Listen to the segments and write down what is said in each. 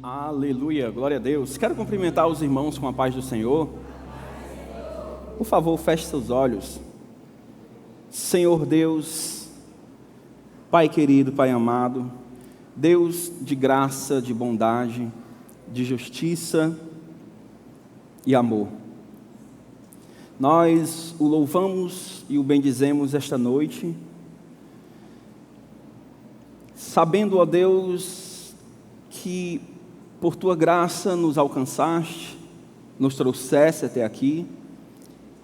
Aleluia, glória a Deus. Quero cumprimentar os irmãos com a paz do Senhor. Por favor, feche seus olhos. Senhor Deus, Pai querido, Pai amado, Deus de graça, de bondade, de justiça e amor. Nós o louvamos e o bendizemos esta noite, sabendo, ó Deus, que por Tua graça nos alcançaste, nos trouxeste até aqui.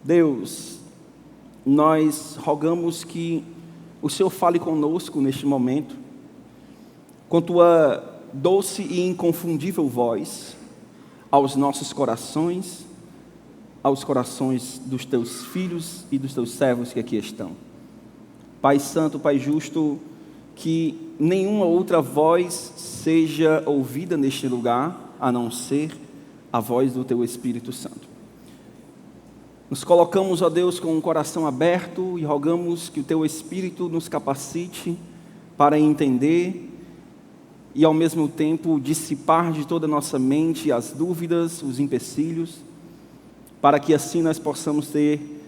Deus, nós rogamos que o Senhor fale conosco neste momento, com Tua doce e inconfundível voz, aos nossos corações, aos corações dos Teus filhos e dos Teus servos que aqui estão. Pai Santo, Pai Justo, que nenhuma outra voz seja ouvida neste lugar, a não ser a voz do Teu Espírito Santo. Nos colocamos, ó Deus, com o coração aberto e rogamos que o Teu Espírito nos capacite para entender e, ao mesmo tempo, dissipar de toda a nossa mente as dúvidas, os empecilhos, para que assim nós possamos ter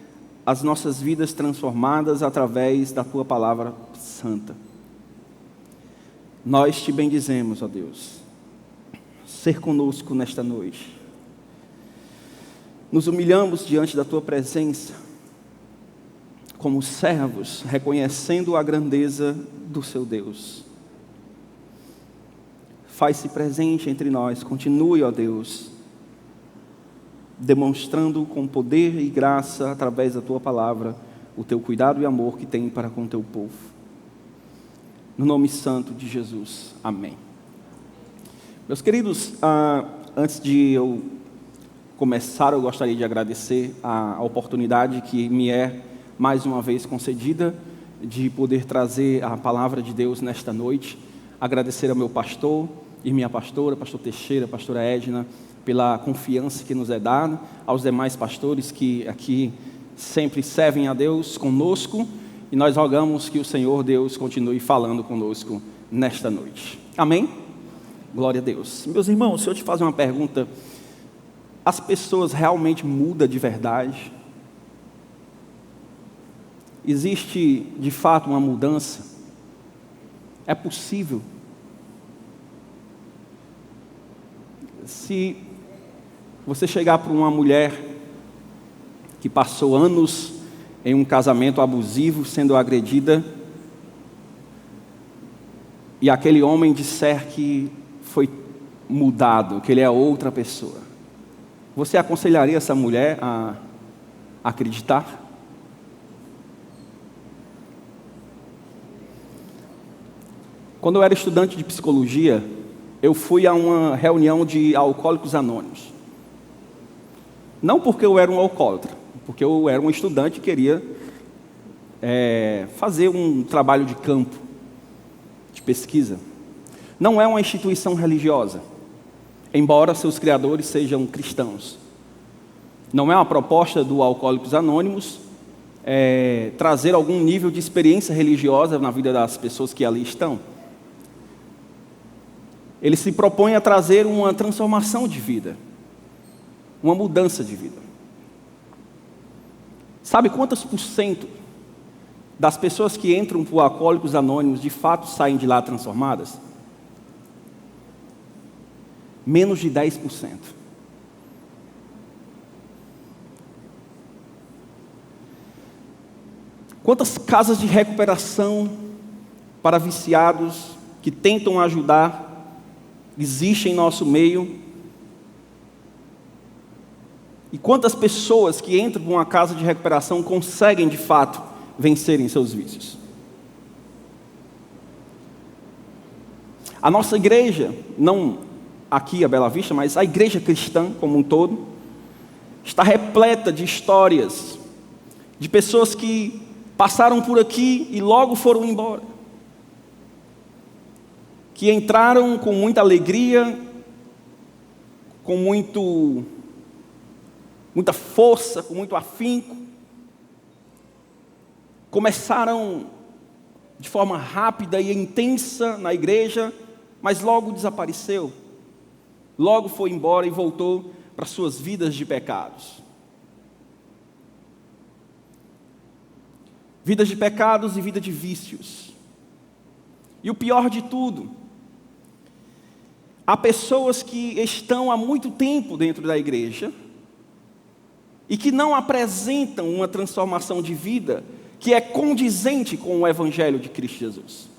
as nossas vidas transformadas através da Tua Palavra Santa. Nós Te bendizemos, ó Deus, ser conosco nesta noite. Nos humilhamos diante da Tua presença, como servos, reconhecendo a grandeza do Seu Deus. Faz-se presente entre nós, continue, ó Deus, demonstrando com poder e graça, através da Tua palavra, o Teu cuidado e amor que tem para com o Teu povo. No nome santo de Jesus, amém. Meus queridos, antes de eu começar, eu gostaria de agradecer a oportunidade que me é mais uma vez concedida de poder trazer a palavra de Deus nesta noite. Agradecer ao meu pastor e minha pastora, pastor Teixeira, pastora Edna, pela confiança que nos é dada, aos demais pastores que aqui sempre servem a Deus conosco, e nós rogamos que o Senhor Deus continue falando conosco nesta noite. Amém? Glória a Deus. Meus irmãos, se eu te fazer uma pergunta, as pessoas realmente mudam de verdade? Existe de fato uma mudança? É possível? Se você chegar para uma mulher que passou anos em um casamento abusivo, sendo agredida, e aquele homem disser que foi mudado, que ele é outra pessoa, você aconselharia essa mulher a acreditar? Quando eu era estudante de psicologia, eu fui a uma reunião de alcoólicos anônimos. Não porque eu era um alcoólatra, porque eu era um estudante e queria fazer um trabalho de campo, de pesquisa. Não é uma instituição religiosa, embora seus criadores sejam cristãos. Não é uma proposta do Alcoólicos Anônimos trazer algum nível de experiência religiosa na vida das pessoas que ali estão. Ele se propõe a trazer uma transformação de vida, uma mudança de vida. Sabe quantos por cento das pessoas que entram por Alcoólicos Anônimos de fato saem de lá transformadas? Menos de 10%. Quantas casas de recuperação para viciados que tentam ajudar existem em nosso meio? E quantas pessoas que entram por uma casa de recuperação conseguem de fato vencerem seus vícios? A nossa igreja, não aqui a Bela Vista, mas a igreja cristã como um todo, está repleta de histórias de pessoas que passaram por aqui e logo foram embora, que entraram com muita alegria, com muita força, com muito afinco, começaram de forma rápida e intensa na igreja, mas logo desapareceu. logo foi embora e voltou para suas vidas de pecados. Vidas de pecados e vida de vícios. E o pior de tudo, há pessoas que estão há muito tempo dentro da igreja e que não apresentam uma transformação de vida que é condizente com o Evangelho de Cristo Jesus.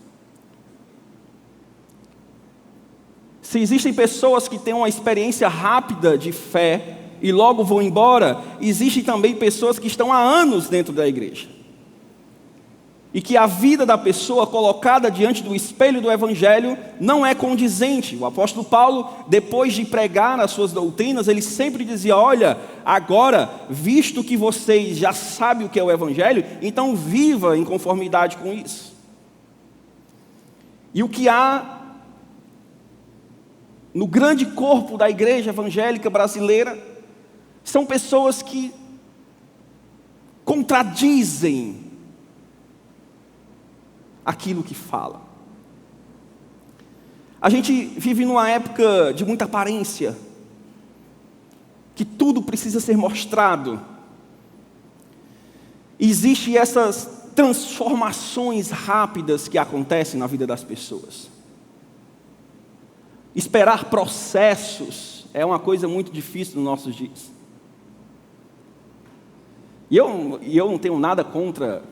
Se existem pessoas que têm uma experiência rápida de fé e logo vão embora, existem também pessoas que estão há anos dentro da igreja. E que a vida da pessoa colocada diante do espelho do Evangelho não é condizente. O apóstolo Paulo, depois de pregar as suas doutrinas, ele sempre dizia: olha, agora, visto que vocês já sabem o que é o Evangelho, então viva em conformidade com isso. E o que há no grande corpo da igreja evangélica brasileira são pessoas que contradizem aquilo que fala. A gente vive numa época de muita aparência, que tudo precisa ser mostrado. Existem essas transformações rápidas que acontecem na vida das pessoas. Esperar processos é uma coisa muito difícil nos nossos dias. E eu não tenho nada contra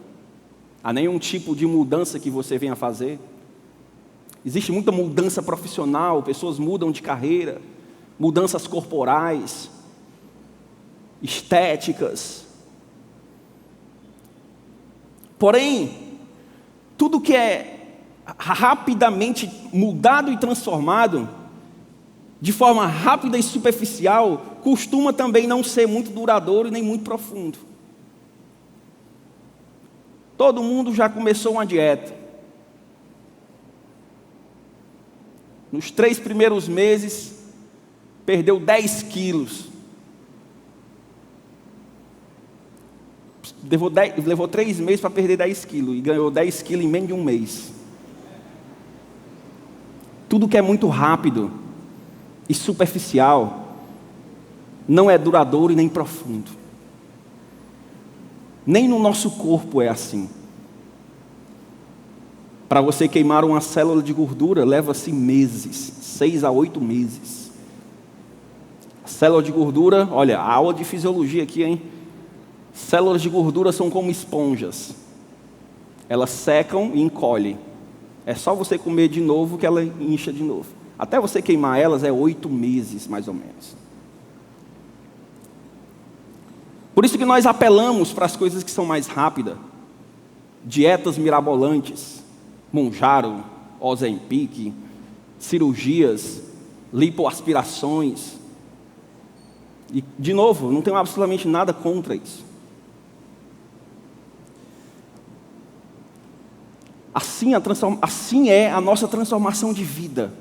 a nenhum tipo de mudança que você venha fazer. Existe muita mudança profissional, pessoas mudam de carreira, mudanças corporais, estéticas. Porém, tudo que é rapidamente mudado e transformado, de forma rápida e superficial, costuma também não ser muito duradouro e nem muito profundo. Todo mundo já começou uma dieta. Nos 3 primeiros meses, perdeu 10 quilos. Levou 3 meses para perder 10 quilos e ganhou 10 quilos em menos de um mês. Tudo que é muito rápido e superficial não é duradouro e nem profundo. Nem no nosso corpo é assim. Para você queimar uma célula de gordura, leva-se meses, 6 a 8 meses. A célula de gordura, olha, a aula de fisiologia aqui, hein? Células de gordura são como esponjas. Elas secam e encolhem. É só você comer de novo que ela incha de novo. Até você queimar elas é 8 meses, mais ou menos. Por isso que nós apelamos para as coisas que são mais rápidas. Dietas mirabolantes, Mounjaro, Ozempic, cirurgias, lipoaspirações. E, de novo, não tenho absolutamente nada contra isso. Assim é a nossa transformação de vida.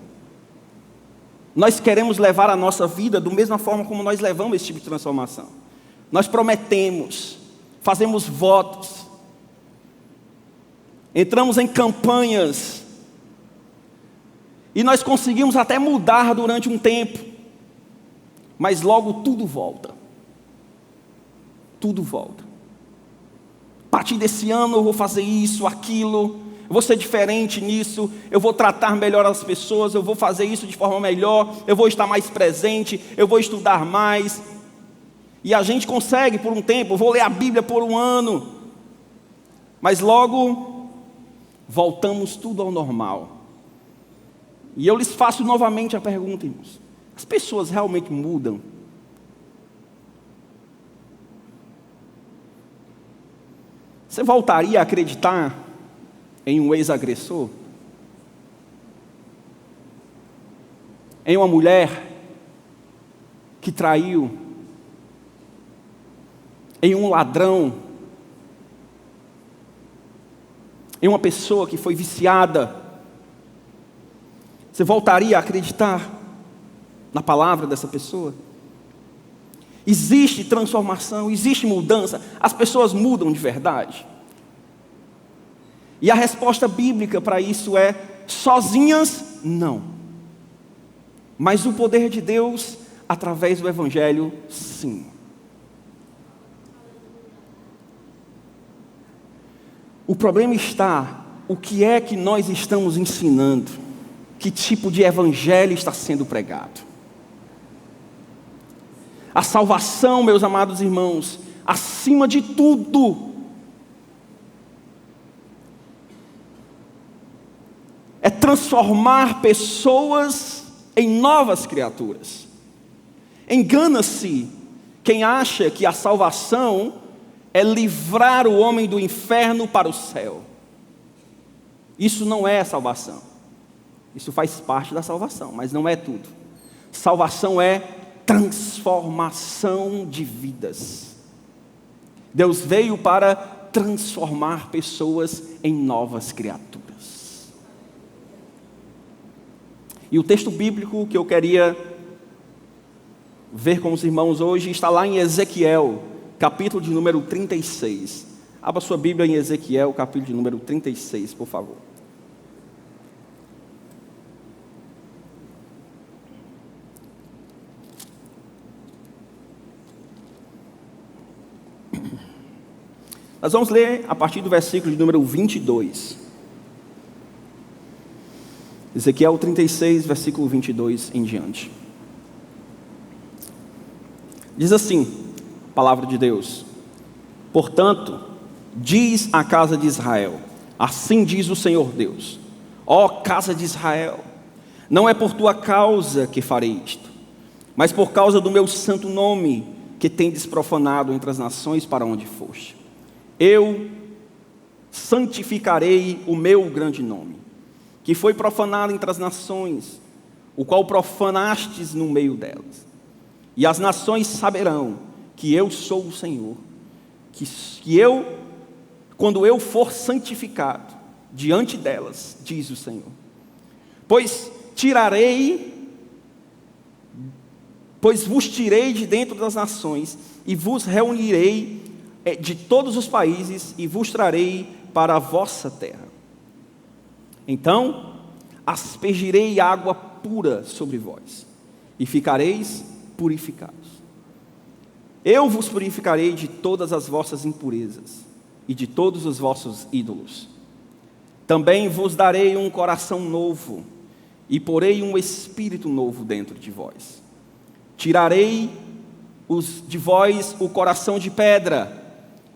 Nós queremos levar a nossa vida da mesma forma como nós levamos esse tipo de transformação. Nós prometemos, fazemos votos, entramos em campanhas, e nós conseguimos até mudar durante um tempo, mas logo tudo volta. Tudo volta. A partir desse ano eu vou fazer isso, aquilo, eu vou ser diferente nisso, eu vou tratar melhor as pessoas, eu vou fazer isso de forma melhor, eu vou estar mais presente, eu vou estudar mais. E a gente consegue por um tempo, eu vou ler a Bíblia por um ano, mas logo voltamos tudo ao normal. E eu lhes faço novamente a pergunta, irmãos: as pessoas realmente mudam? Você voltaria a acreditar em um ex-agressor? Em uma mulher que traiu? Em um ladrão? Em uma pessoa que foi viciada? Você voltaria a acreditar na palavra dessa pessoa? Existe transformação, existe mudança, as pessoas mudam de verdade. E a resposta bíblica para isso é: sozinhas, não. Mas o poder de Deus, através do Evangelho, sim. O problema está, o que é que nós estamos ensinando? Que tipo de Evangelho está sendo pregado? A salvação, meus amados irmãos, acima de tudo, é transformar pessoas em novas criaturas. Engana-se quem acha que a salvação é livrar o homem do inferno para o céu. Isso não é salvação. Isso faz parte da salvação, mas não é tudo. Salvação é transformação de vidas. Deus veio para transformar pessoas em novas criaturas. E o texto bíblico que eu queria ver com os irmãos hoje está lá em Ezequiel, capítulo de número 36. Abra sua Bíblia em Ezequiel, capítulo de número 36, por favor. Nós vamos ler a partir do versículo de número 22. Ezequiel 36, versículo 22 em diante. Diz assim, a palavra de Deus: portanto, diz a casa de Israel, assim diz o Senhor Deus: ó casa de Israel, não é por tua causa que farei isto, mas por causa do meu santo nome, que tendes profanado entre as nações para onde foste. Eu santificarei o meu grande nome, que foi profanado entre as nações, o qual profanastes no meio delas. E as nações saberão que eu sou o Senhor, que eu, quando eu for santificado diante delas, diz o Senhor. Pois vos tirei de dentro das nações, e vos reunirei de todos os países, e vos trarei para a vossa terra. Então aspergirei água pura sobre vós, e ficareis purificados. Eu vos purificarei de todas as vossas impurezas, e de todos os vossos ídolos. Também vos darei um coração novo, e porei um espírito novo dentro de vós. Tirarei de vós o coração de pedra,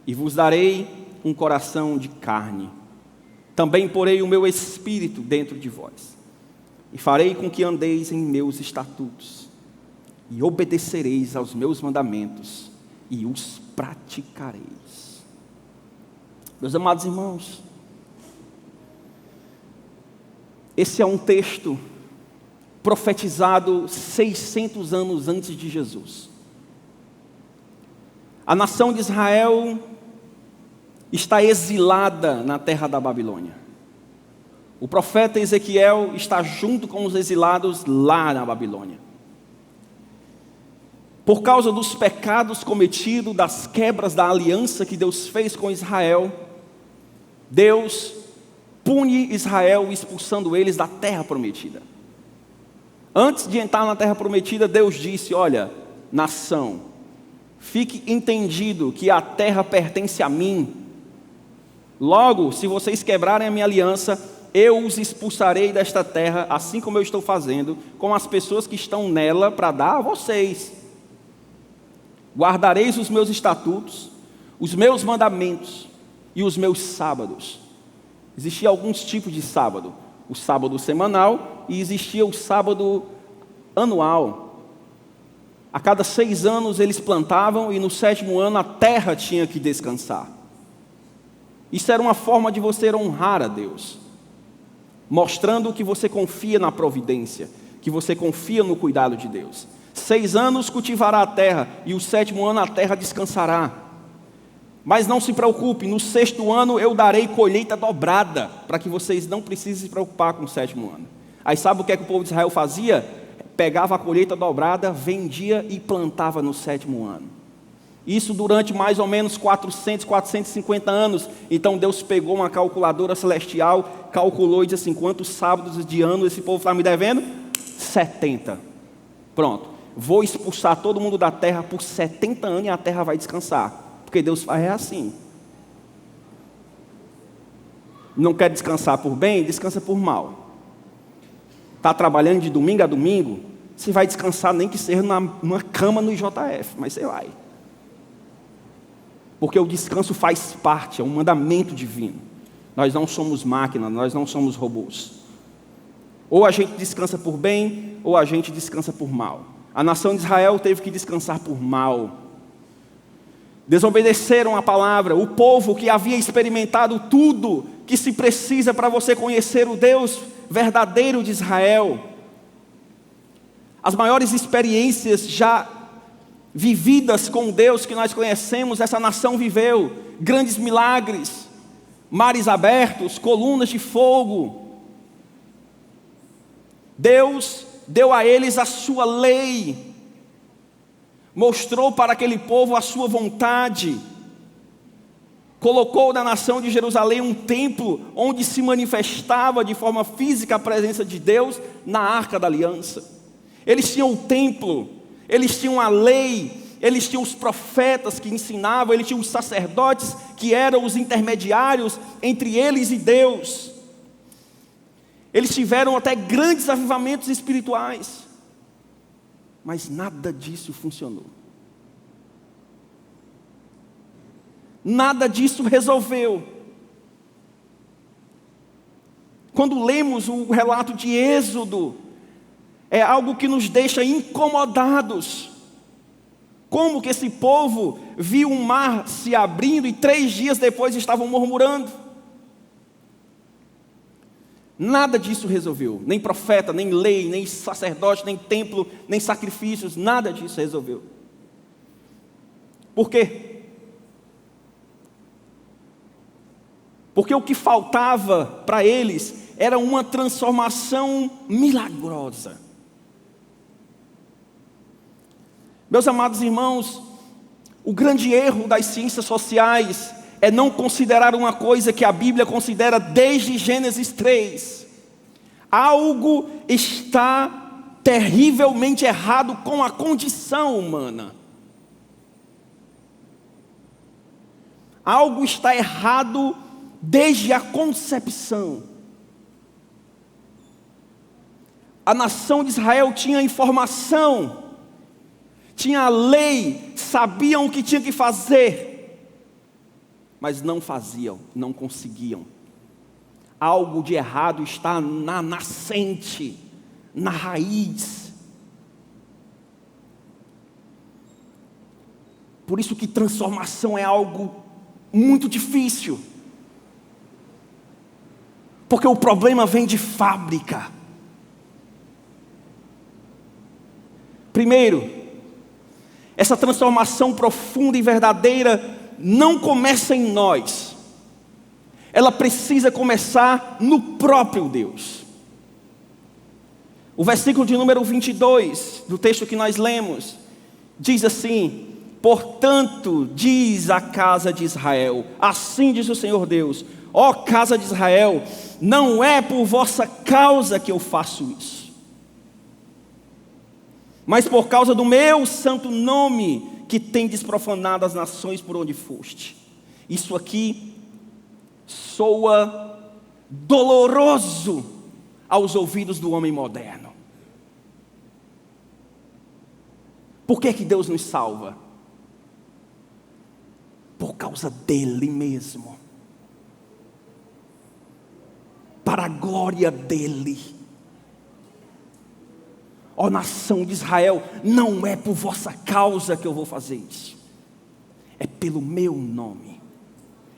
e vos darei um coração de carne. Também porei o meu espírito dentro de vós, e farei com que andeis em meus estatutos, e obedecereis aos meus mandamentos, e os praticareis. Meus amados irmãos, esse é um texto profetizado 600 anos antes de Jesus. A nação de Israel está exilada na terra da Babilônia. O profeta Ezequiel está junto com os exilados lá na Babilônia. Por causa dos pecados cometidos, das quebras da aliança que Deus fez com Israel, Deus pune Israel expulsando eles da terra prometida. Antes de entrar na terra prometida, Deus disse: olha, nação, fique entendido que a terra pertence a mim. Logo, se vocês quebrarem a minha aliança, eu os expulsarei desta terra, assim como eu estou fazendo com as pessoas que estão nela, para dar a vocês. Guardareis os meus estatutos, os meus mandamentos e os meus sábados. Existia alguns tipos de sábado: o sábado semanal e existia o sábado anual. A cada 6 anos eles plantavam, e no 7º ano a terra tinha que descansar. Isso era uma forma de você honrar a Deus, mostrando que você confia na providência, que você confia no cuidado de Deus. 6 anos cultivará a terra, e o 7º ano a terra descansará. Mas não se preocupe, no 6º ano eu darei colheita dobrada, para que vocês não precisem se preocupar com o 7º ano. Aí sabe o que é que o povo de Israel fazia? Pegava a colheita dobrada, vendia e plantava no 7º ano. Isso durante mais ou menos 450 anos. Então Deus pegou uma calculadora celestial, calculou e disse assim: quantos sábados de ano esse povo está me devendo? 70. Pronto, vou expulsar todo mundo da terra por 70 anos e a terra vai descansar. Porque Deus faz assim. Não quer descansar por bem, descansa por mal. Está trabalhando de domingo a domingo, você vai descansar nem que seja numa cama no IJF, mas você vai. Porque o descanso faz parte, é um mandamento divino. Nós não somos máquinas, nós não somos robôs. Ou a gente descansa por bem, ou a gente descansa por mal. A nação de Israel teve que descansar por mal. Desobedeceram a palavra. O povo que havia experimentado tudo que se precisa para você conhecer o Deus verdadeiro de Israel. As maiores experiências já vividas com Deus que nós conhecemos, essa nação viveu. Grandes milagres, mares abertos, colunas de fogo. Deus deu a eles a sua lei. Mostrou para aquele povo a sua vontade. Colocou na nação de Jerusalém um templo onde se manifestava de forma física a presença de Deus na Arca da Aliança. Eles tinham o templo, eles tinham a lei, eles tinham os profetas que ensinavam, eles tinham os sacerdotes que eram os intermediários entre eles e Deus. Eles tiveram até grandes avivamentos espirituais, mas nada disso funcionou. Nada disso resolveu. Quando lemos o relato de Êxodo, é algo que nos deixa incomodados. Como que esse povo viu um mar se abrindo e 3 dias depois estavam murmurando? Nada disso resolveu. Nem profeta, nem lei, nem sacerdote, nem templo, nem sacrifícios. Nada disso resolveu. Por quê? Porque o que faltava para eles era uma transformação milagrosa. Meus amados irmãos, o grande erro das ciências sociais é não considerar uma coisa que a Bíblia considera desde Gênesis 3. Algo está terrivelmente errado com a condição humana. Algo está errado desde a concepção. A nação de Israel tinha informação, tinha a lei, sabiam o que tinha que fazer, mas não faziam, não conseguiam. Algo de errado está na nascente, na raiz. Por isso que transformação é algo muito difícil. Porque o problema vem de fábrica. Primeiro, essa transformação profunda e verdadeira não começa em nós. Ela precisa começar no próprio Deus. O versículo de número 22 do texto que nós lemos diz assim: portanto, diz a casa de Israel, assim diz o Senhor Deus: ó casa de Israel, não é por vossa causa que eu faço isso, mas por causa do meu santo nome, que tendes profanado as nações por onde foste. Isso aqui soa doloroso aos ouvidos do homem moderno. Por que Deus nos salva? Por causa dele mesmo, para a glória dele. Ó nação de Israel, não é por vossa causa que eu vou fazer isso, é pelo meu nome,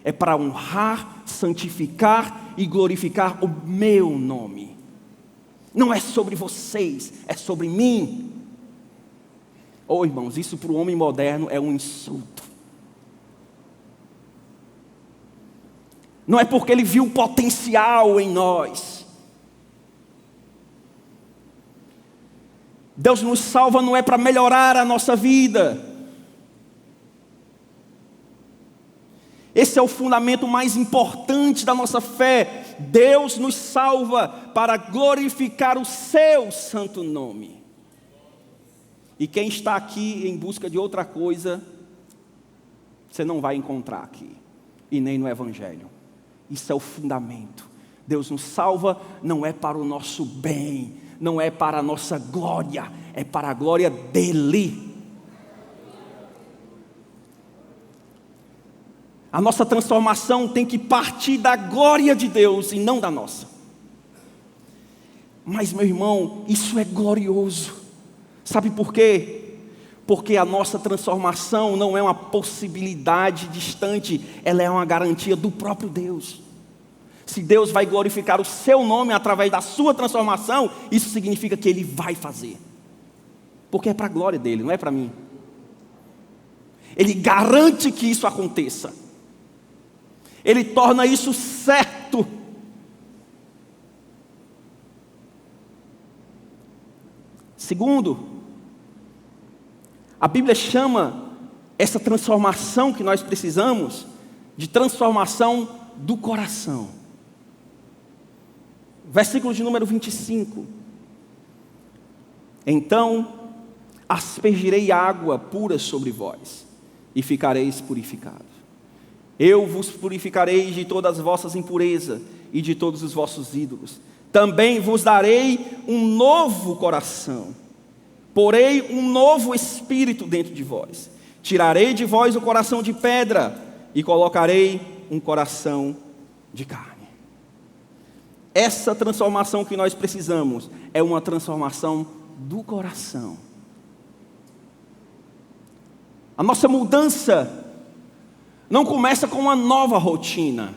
é para honrar, santificar e glorificar o meu nome. Não é sobre vocês, é sobre mim. Oh irmãos, isso para o homem moderno é um insulto. Não é porque ele viu potencial em nós. Deus nos salva não é para melhorar a nossa vida. Esse é o fundamento mais importante da nossa fé. Deus nos salva para glorificar o seu santo nome. E quem está aqui em busca de outra coisa, você não vai encontrar aqui, e nem no Evangelho. Isso é o fundamento. Deus nos salva, não é para o nosso bem, não é para a nossa glória, é para a glória dEle. A nossa transformação tem que partir da glória de Deus e não da nossa. Mas, meu irmão, isso é glorioso. Sabe por quê? Porque a nossa transformação não é uma possibilidade distante, ela é uma garantia do próprio Deus. Se Deus vai glorificar o seu nome através da sua transformação, isso significa que Ele vai fazer. Porque é para a glória dEle, não é para mim. Ele garante que isso aconteça. Ele torna isso certo. Segundo, a Bíblia chama essa transformação que nós precisamos de transformação do coração. Versículo de número 25. Então aspergirei água pura sobre vós, e ficareis purificados. Eu vos purificarei de todas as vossas impurezas e de todos os vossos ídolos. Também vos darei um novo coração, porei um novo espírito dentro de vós. Tirarei de vós o coração de pedra e colocarei um coração de carne. Essa transformação que nós precisamos é uma transformação do coração. A nossa mudança não começa com uma nova rotina.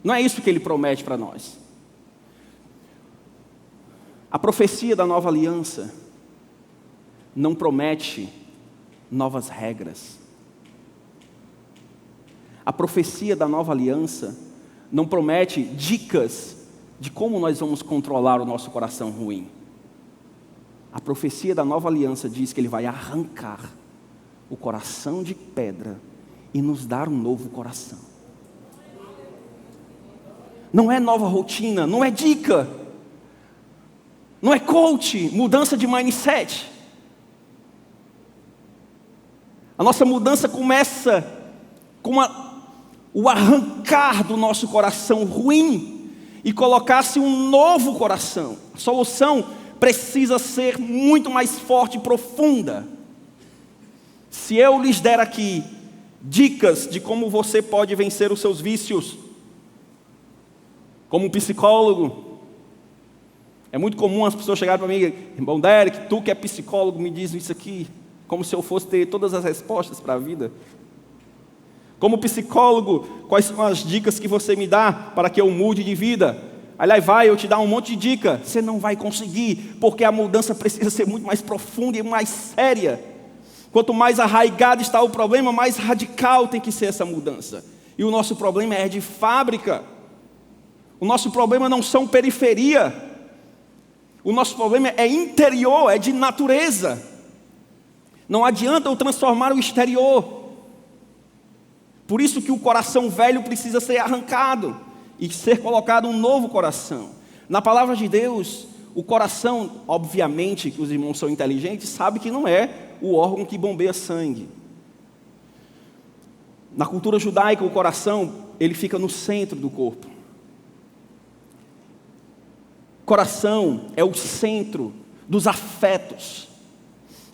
Não é isso que Ele promete para nós. A profecia da nova aliança não promete novas regras. A profecia da nova aliança não promete dicas de como nós vamos controlar o nosso coração ruim. A profecia da nova aliança diz que Ele vai arrancar o coração de pedra e nos dar um novo coração. Não é nova rotina, não é dica, não é coach, mudança de mindset. A nossa mudança começa com o arrancar do nosso coração ruim e colocar-se um novo coração. A solução precisa ser muito mais forte e profunda. Se eu lhes der aqui dicas de como você pode vencer os seus vícios, como um psicólogo, é muito comum as pessoas chegarem para mim: irmão Derek, tu que é psicólogo, me diz isso aqui, como se eu fosse ter todas as respostas para a vida. Como psicólogo, quais são as dicas que você me dá para que eu mude de vida? Aliás, eu te dar um monte de dica. Você não vai conseguir, porque a mudança precisa ser muito mais profunda e mais séria. Quanto mais arraigado está o problema, mais radical tem que ser essa mudança. E o nosso problema é de fábrica. O nosso problema não são periferia. O nosso problema é interior, é de natureza. Não adianta eu transformar o exterior. Por isso que o coração velho precisa ser arrancado e ser colocado um novo coração. Na palavra de Deus, o coração, obviamente, que os irmãos são inteligentes, sabem que não é o órgão que bombeia sangue. Na cultura judaica, o coração, ele fica no centro do corpo. O coração é o centro dos afetos,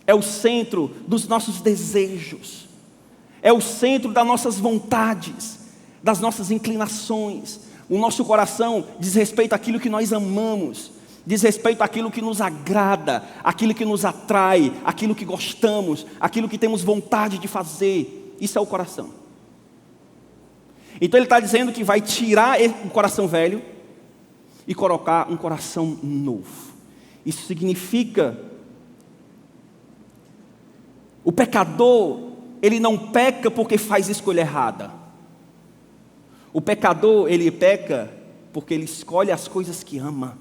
é o centro dos nossos desejos, é o centro das nossas vontades, das nossas inclinações. O nosso coração diz respeito àquilo que nós amamos, diz respeito àquilo que nos agrada, àquilo que nos atrai, àquilo que gostamos, àquilo que temos vontade de fazer. Isso é o coração. Então ele está dizendo que vai tirar o coração velho e colocar um coração novo. Isso significa, o pecador, ele não peca porque faz escolha errada. O pecador, ele peca porque ele escolhe as coisas que ama.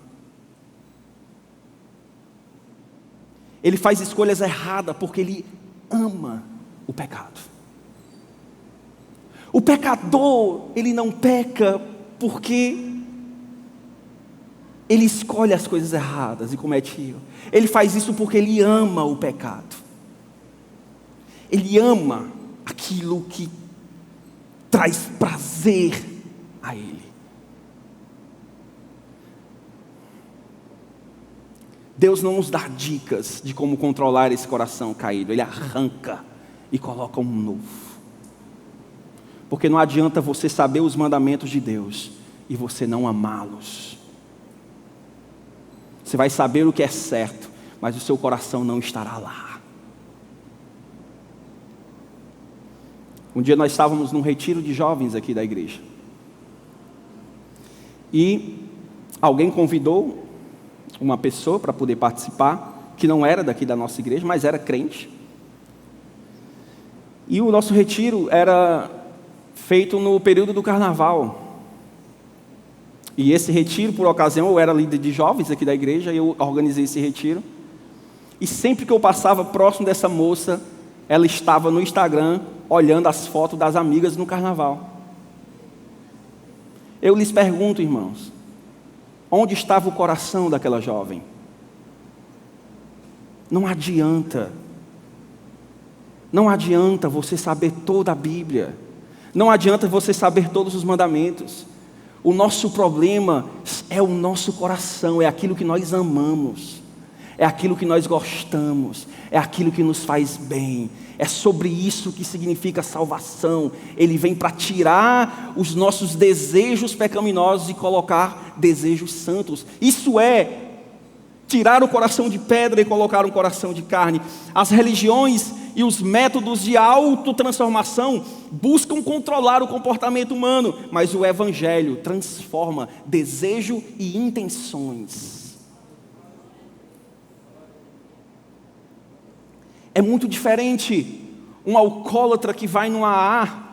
Ele faz escolhas erradas porque ele ama o pecado. O pecador, ele não peca porque ele escolhe as coisas erradas e comete erro. Ele faz isso porque ele ama o pecado. Ele ama aquilo que traz prazer a Ele. Deus não nos dá dicas de como controlar esse coração caído. Ele arranca e coloca um novo. Porque não adianta você saber os mandamentos de Deus e você não amá-los. Você vai saber o que é certo, mas o seu coração não estará lá. Um dia nós estávamos num retiro de jovens aqui da igreja. E alguém convidou uma pessoa para poder participar, que não era daqui da nossa igreja, mas era crente. E o nosso retiro era feito no período do carnaval. E esse retiro, por ocasião, eu era líder de jovens aqui da igreja, e eu organizei esse retiro. E sempre que eu passava próximo dessa moça, ela estava no Instagram, olhando as fotos das amigas no carnaval. Eu lhes pergunto, irmãos, onde estava o coração daquela jovem? Não adianta você saber toda a Bíblia. Não adianta você saber todos os mandamentos. O nosso problema é o nosso coração, é aquilo que nós amamos, é aquilo que nós gostamos, é aquilo que nos faz bem. É sobre isso que significa salvação. Ele vem para tirar os nossos desejos pecaminosos e colocar desejos santos. Isso é tirar o coração de pedra e colocar um coração de carne. As religiões e os métodos de autotransformação buscam controlar o comportamento humano, mas o Evangelho transforma desejo e intenções. É muito diferente um alcoólatra que vai numa AA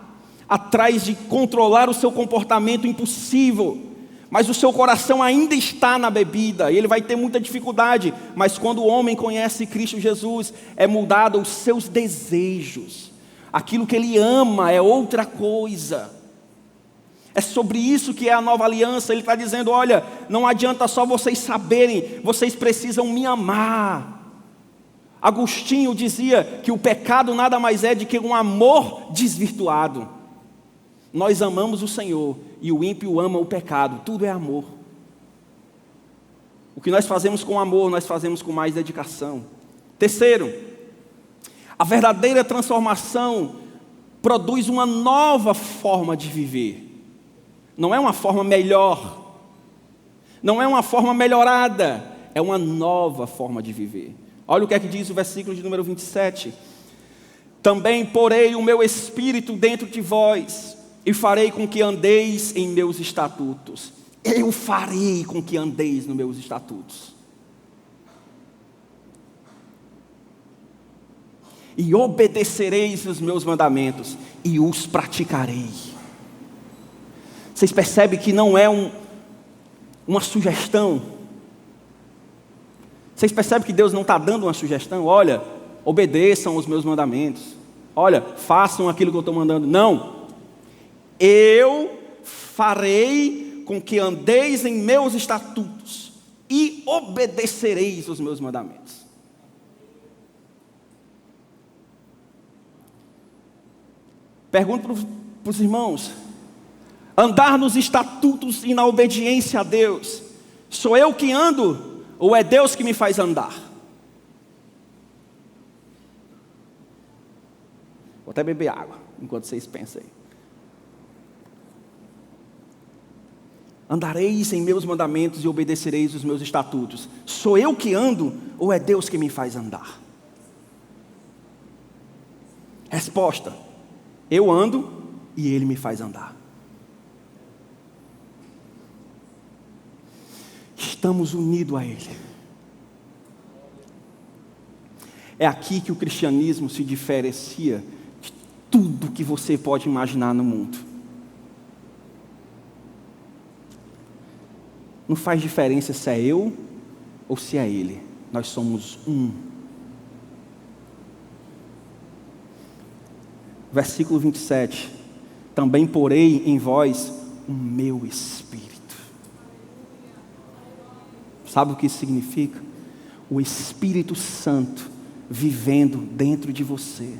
atrás de controlar o seu comportamento impossível, mas o seu coração ainda está na bebida, e ele vai ter muita dificuldade. Mas quando o homem conhece Cristo Jesus, é mudado os seus desejos, aquilo que ele ama é outra coisa. É sobre isso que é a nova aliança. Ele está dizendo: olha, não adianta só vocês saberem, vocês precisam me amar. Agostinho dizia que o pecado nada mais é do que um amor desvirtuado. Nós amamos o Senhor e o ímpio ama o pecado. Tudo é amor. O que nós fazemos com amor, nós fazemos com mais dedicação. Terceiro, a verdadeira transformação produz uma nova forma de viver. Não é uma forma melhor, não é uma forma melhorada, é uma nova forma de viver. Olha o que é que diz o versículo de número 27. Também porei o meu espírito dentro de vós, e farei com que andeis em meus estatutos. Eu farei com que andeis nos meus estatutos. E obedecereis os meus mandamentos, e os praticarei. Vocês percebem que não é uma sugestão? Vocês percebem que Deus não está dando uma sugestão? Olha, obedeçam os meus mandamentos. Olha, façam aquilo que eu estou mandando. Não. Eu farei com que andeis em meus estatutos e obedecereis os meus mandamentos. Pergunto para os irmãos: andar nos estatutos e na obediência a Deus, sou eu que ando ou é Deus que me faz andar? Vou até beber água enquanto vocês pensam aí. Andareis em meus mandamentos e obedecereis os meus estatutos. Sou eu que ando ou é Deus que me faz andar? Resposta: eu ando e Ele me faz andar. Estamos unidos a Ele. É aqui que o cristianismo se diferencia de tudo que você pode imaginar no mundo. Não faz diferença se é eu ou se é Ele. Nós somos um. Versículo 27. Também porei em vós o meu Espírito. Sabe o que isso significa? O Espírito Santo vivendo dentro de você.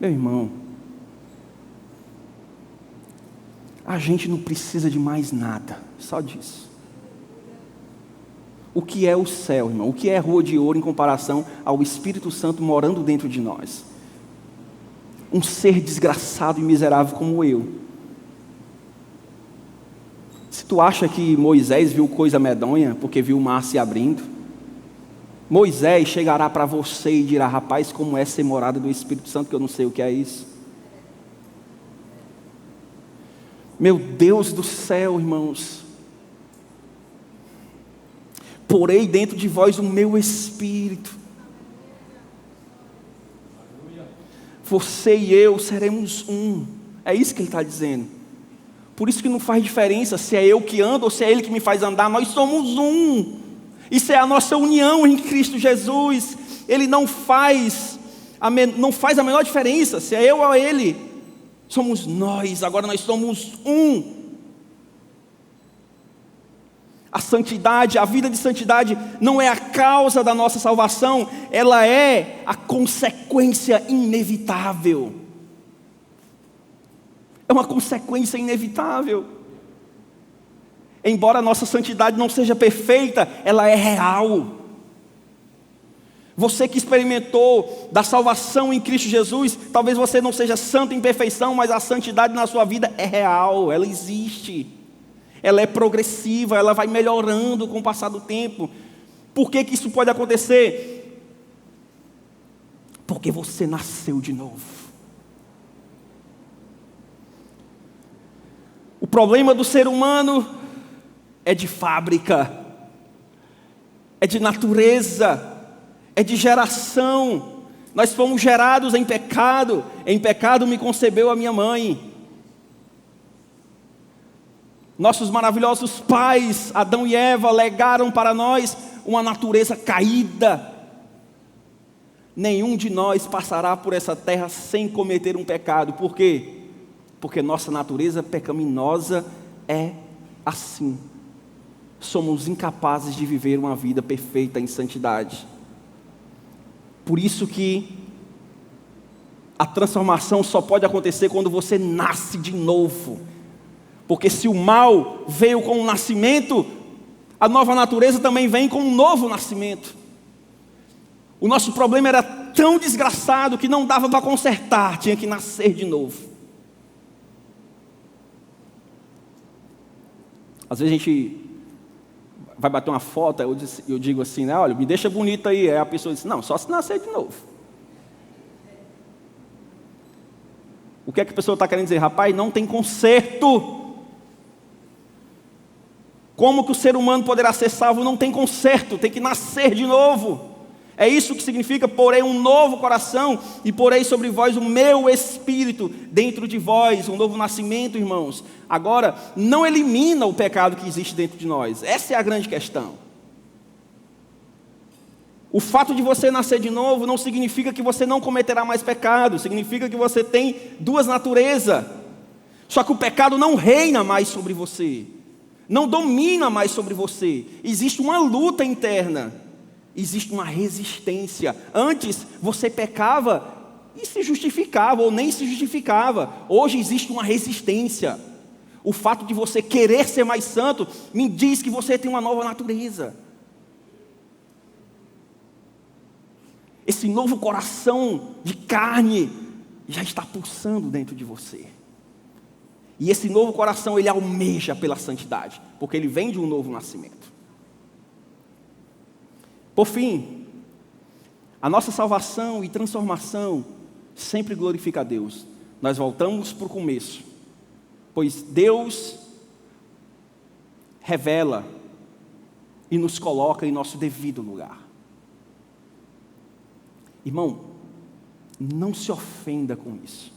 Meu irmão, a gente não precisa de mais nada, só disso. O que é o céu, irmão? O que é rua de ouro em comparação ao Espírito Santo morando dentro de nós? Um ser desgraçado e miserável como eu. Se tu acha que Moisés viu coisa medonha porque viu o mar se abrindo, Moisés chegará para você e dirá: rapaz, como é ser morada do Espírito Santo, que eu não sei o que é isso. Meu Deus do céu, irmãos, porei dentro de vós o meu Espírito. Você e eu seremos um. É isso que ele está dizendo. Por isso que não faz diferença se é eu que ando ou se é ele que me faz andar. Nós somos um. Isso é a nossa união em Cristo Jesus. Ele não faz a menor diferença se é eu ou ele. Somos nós, agora nós somos um. A santidade, a vida de santidade não é a causa da nossa salvação, ela é a consequência inevitável. É uma consequência inevitável. Embora a nossa santidade não seja perfeita, ela é real. Você que experimentou da salvação em Cristo Jesus, talvez você não seja santo em perfeição, mas a santidade na sua vida é real, ela existe. Ela é progressiva, ela vai melhorando com o passar do tempo. Por que isso pode acontecer? Porque você nasceu de novo. O problema do ser humano é de fábrica, é de natureza, é de geração. Nós fomos gerados em pecado me concebeu a minha mãe. Nossos maravilhosos pais, Adão e Eva, legaram para nós uma natureza caída. Nenhum de nós passará por essa terra sem cometer um pecado. Por quê? Porque nossa natureza pecaminosa é assim. Somos incapazes de viver uma vida perfeita em santidade. Por isso que a transformação só pode acontecer quando você nasce de novo. Porque se o mal veio com o nascimento, a nova natureza também vem com um novo nascimento. O nosso problema era tão desgraçado que não dava para consertar, tinha que nascer de novo. Às vezes a gente vai bater uma foto, eu digo assim, né, olha, me deixa bonito aí. Aí a pessoa diz, não, só se nascer de novo. O que é que a pessoa está querendo dizer? Rapaz, não tem conserto. Como que o ser humano poderá ser salvo? Não tem conserto, tem que nascer de novo. É isso que significa: porei um novo coração e porei sobre vós o meu espírito dentro de vós. Um novo nascimento, irmãos. Agora, não elimina o pecado que existe dentro de nós. Essa é a grande questão. O fato de você nascer de novo não significa que você não cometerá mais pecado. Significa que você tem duas naturezas. Só que o pecado não reina mais sobre você. Não domina mais sobre você. Existe uma luta interna. Existe uma resistência. Antes você pecava e se justificava ou nem se justificava. Hoje existe uma resistência. O fato de você querer ser mais santo me diz que você tem uma nova natureza. Esse novo coração de carne já está pulsando dentro de você. E esse novo coração, ele almeja pela santidade, porque ele vem de um novo nascimento. Por fim, a nossa salvação e transformação sempre glorifica a Deus. Nós voltamos para o começo, pois Deus revela e nos coloca em nosso devido lugar. Irmão, não se ofenda com isso.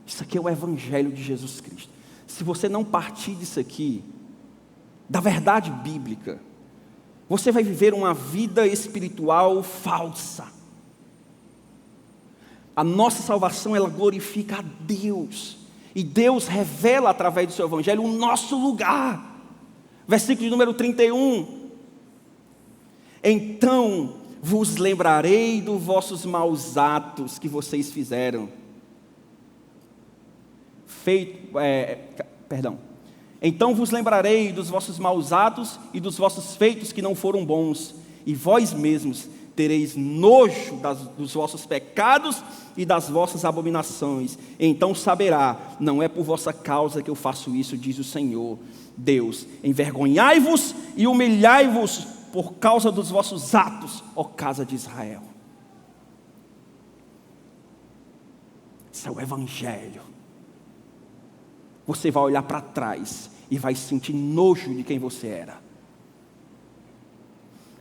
Isso aqui é o Evangelho de Jesus Cristo. Se você não partir disso aqui, da verdade bíblica, você vai viver uma vida espiritual falsa. A nossa salvação, ela glorifica a Deus. E Deus revela através do seu Evangelho o nosso lugar. Versículo de número 31. Então vos lembrarei dos vossos maus atos que vocês fizeram. Então vos lembrarei dos vossos maus atos e dos vossos feitos que não foram bons, e vós mesmos tereis nojo dos vossos pecados e das vossas abominações. Então saberá, não é por vossa causa que eu faço isso, diz o Senhor Deus. Envergonhai-vos e humilhai-vos por causa dos vossos atos, ó casa de Israel. Esse é o Evangelho. Você vai olhar para trás e vai sentir nojo de quem você era,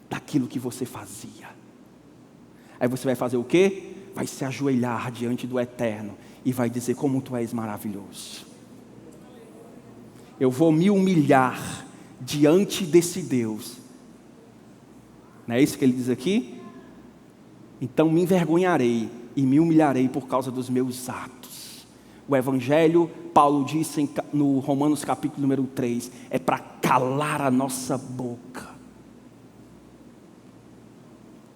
daquilo que você fazia. Aí você vai fazer o quê? Vai se ajoelhar diante do Eterno e vai dizer: como tu és maravilhoso. Eu vou me humilhar diante desse Deus. Não é isso que ele diz aqui? Então me envergonharei e me humilharei por causa dos meus atos. O Evangelho, Paulo disse no Romanos capítulo número 3, é para calar a nossa boca.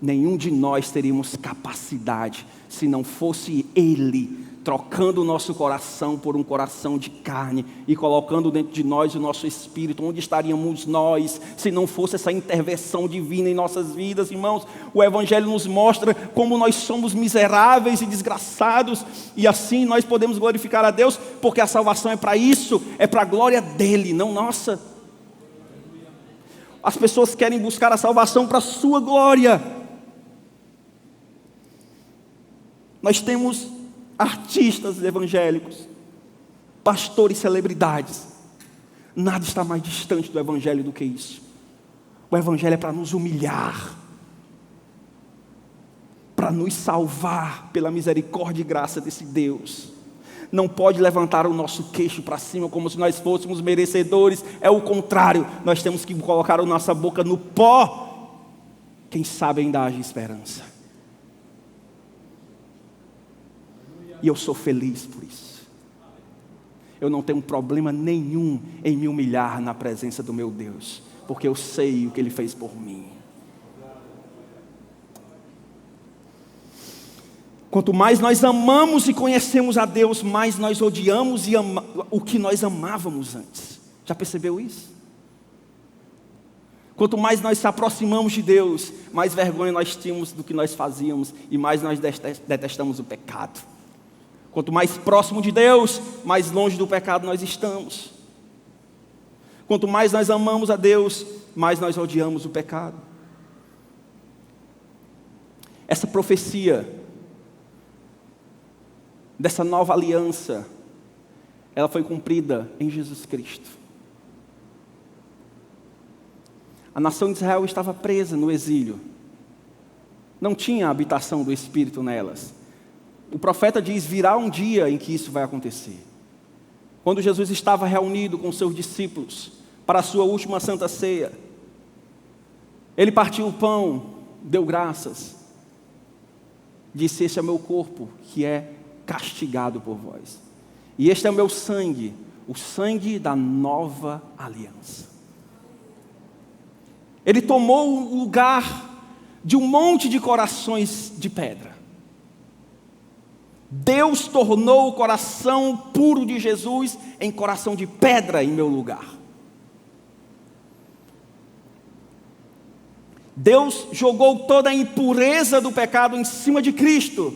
Nenhum de nós teríamos capacidade se não fosse Ele trocando o nosso coração por um coração de carne e colocando dentro de nós o nosso espírito. Onde estaríamos nós se não fosse essa intervenção divina em nossas vidas, irmãos? O Evangelho nos mostra como nós somos miseráveis e desgraçados, e assim nós podemos glorificar a Deus, porque a salvação é para isso, é para a glória dEle, não nossa. As pessoas querem buscar a salvação para a sua glória. Nós temos artistas evangélicos, pastores, celebridades. Nada está mais distante do Evangelho do que isso. O Evangelho é para nos humilhar, para nos salvar pela misericórdia e graça desse Deus. Não pode levantar o nosso queixo para cima como se nós fôssemos merecedores. É o contrário, nós temos que colocar a nossa boca no pó. Quem sabe ainda haja esperança. E eu sou feliz por isso. Eu não tenho problema nenhum em me humilhar na presença do meu Deus, porque eu sei o que Ele fez por mim. Quanto mais nós amamos e conhecemos a Deus, mais nós odiamos o que nós amávamos antes. Já percebeu isso? Quanto mais nós se aproximamos de Deus, mais vergonha nós tínhamos do que nós fazíamos e mais nós detestamos o pecado. Quanto mais próximo de Deus, mais longe do pecado nós estamos. Quanto mais nós amamos a Deus, mais nós odiamos o pecado. Essa profecia dessa nova aliança, ela foi cumprida em Jesus Cristo. A nação de Israel estava presa no exílio. Não tinha a habitação do Espírito nelas. O profeta diz: virá um dia em que isso vai acontecer. Quando Jesus estava reunido com seus discípulos para a sua última santa ceia, Ele partiu o pão, deu graças, disse: este é o meu corpo que é castigado por vós, e este é o meu sangue, o sangue da nova aliança. Ele tomou o lugar de um monte de corações de pedra. Deus tornou o coração puro de Jesus em coração de pedra em meu lugar. Deus jogou toda a impureza do pecado em cima de Cristo,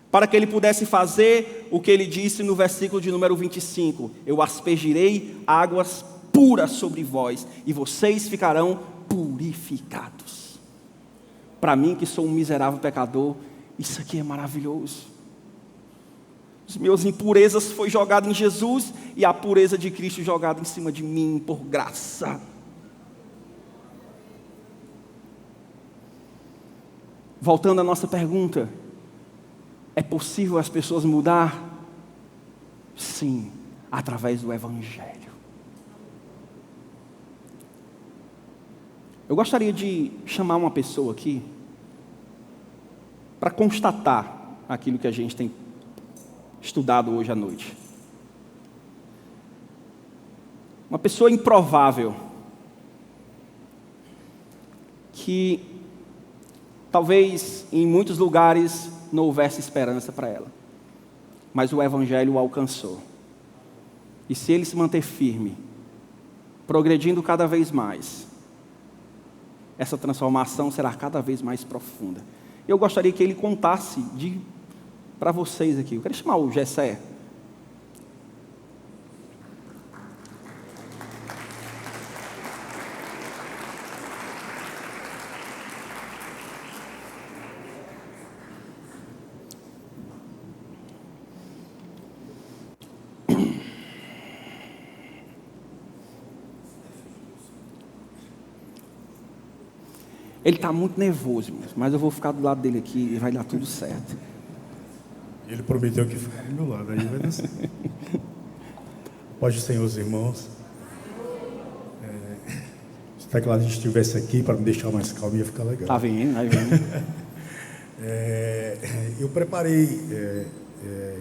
para que Ele pudesse fazer o que Ele disse no versículo de número 25: eu aspergirei águas puras sobre vós, e vocês ficarão purificados. Para mim, que sou um miserável pecador, isso aqui é maravilhoso. As minhas impurezas foi jogada em Jesus, e a pureza de Cristo jogada em cima de mim por graça. Voltando à nossa pergunta, é possível as pessoas mudar? Sim, através do Evangelho. Eu gostaria de chamar uma pessoa aqui para constatar aquilo que a gente tem estudado hoje à noite. Uma pessoa improvável, que Talvez em muitos lugares não houvesse esperança para ela, mas o Evangelho o alcançou. E se ele se manter firme, progredindo cada vez mais, essa transformação será cada vez mais profunda. Eu gostaria que ele contasse para vocês aqui. Eu quero chamar o Gessé. Ele está muito nervoso, mas eu vou ficar do lado dele aqui e vai dar tudo certo. Ele prometeu que ficar do meu lado, aí vai dar certo. Pode, Senhor, os irmãos. Se o tecladista estivesse aqui para me deixar mais calmo, ia ficar legal. Tá vendo, vai vendo. Eu preparei,